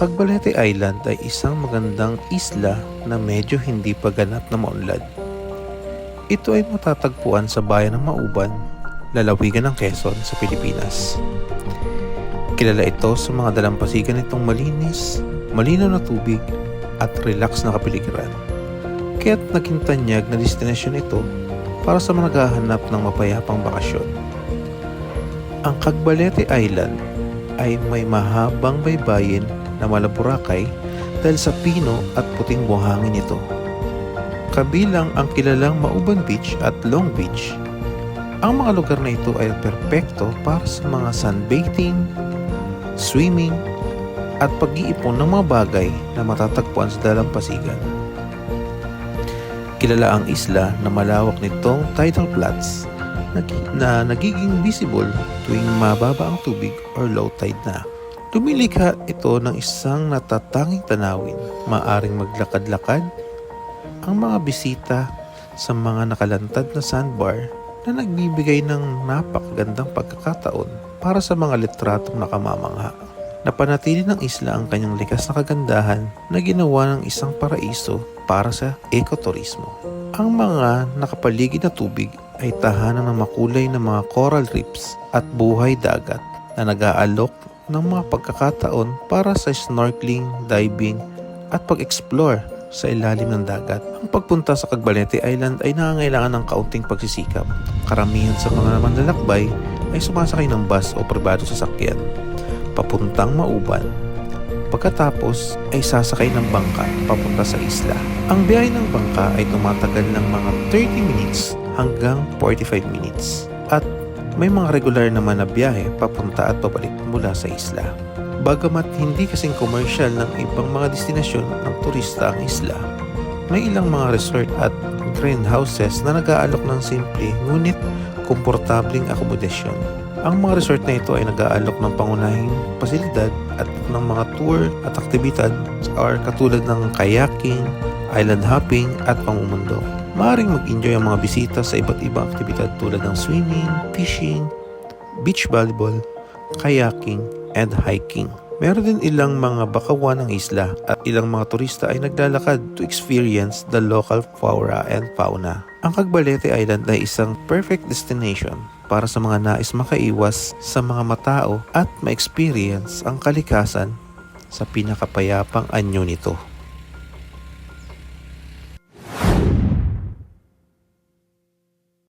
Cagbalete Island ay isang magandang isla na medyo hindi pa ganap na maunlad. Ito ay matatagpuan sa bayan ng Mauban, lalawigan ng Quezon sa Pilipinas. Kilala ito sa mga dalampasigan nitong malinis, malinaw na tubig at relax na kapaligiran. Kaya't naging tanyag na destinasyon ito para sa mga naghahanap ng mapayapang bakasyon. Ang Cagbalete Island ay may mahabang baybayin na Malaburakay dahil sa pino at puting buhangin nito. Kabilang ang kilalang Mauban Beach at Long Beach. Ang mga lugar na ito ay perpekto para sa mga sunbathing, swimming, at pag-iipon ng mga bagay na matatagpuan sa dalampasigan. Kilala ang isla na malawak nitong tidal flats na nagiging visible tuwing mababa ang tubig or low tide na. Lumilikha ito ng isang natatanging tanawin. Maaring maglakad-lakad ang mga bisita sa mga nakalantad na sandbar na nagbibigay ng napakagandang pagkakataon para sa mga litratong nakamamangha. Napanatili ng isla ang kanyang likas na kagandahan na ginawa ng isang paraiso para sa ekoturismo. Ang mga nakapaligid na tubig ay tahanan ng makulay na mga coral reefs at buhay dagat na nag-aalok ng mga pagkakataon para sa snorkeling, diving at pag-explore sa ilalim ng dagat. Ang pagpunta sa Cagbalete Island ay nangangailangan ng kaunting pagsisikap. Karamihan sa mga manlalakbay ay sumasakay ng bus o pribado sasakyan papuntang Mauban. Pagkatapos ay sasakay ng bangka papunta sa isla. Ang biyahe ng bangka ay tumatagal ng mga 30 minutes hanggang 45 minutes at may mga regular naman na biyahe papunta at pabalik mula sa isla. Bagamat hindi kasing commercial ng ibang mga destinasyon ng turista ang isla, may ilang mga resort at green houses na nag-aalok ng simple ngunit komportabling akomodasyon. Ang mga resort na ito ay nag-aalok ng pangunahing pasilidad at ng mga tour at aktibidad or katulad ng kayaking, island hopping at pamumundo. Maaaring mag-enjoy ang mga bisita sa iba't ibang aktibidad tulad ng swimming, fishing, beach volleyball, kayaking, and hiking. Meron din ilang mga bakawan ng isla at ilang mga turista ay naglalakad to experience the local flora and fauna. Ang Cagbalete Island ay isang perfect destination para sa mga nais makaiwas sa mga matao at ma-experience ang kalikasan sa pinakapayapang anyo nito.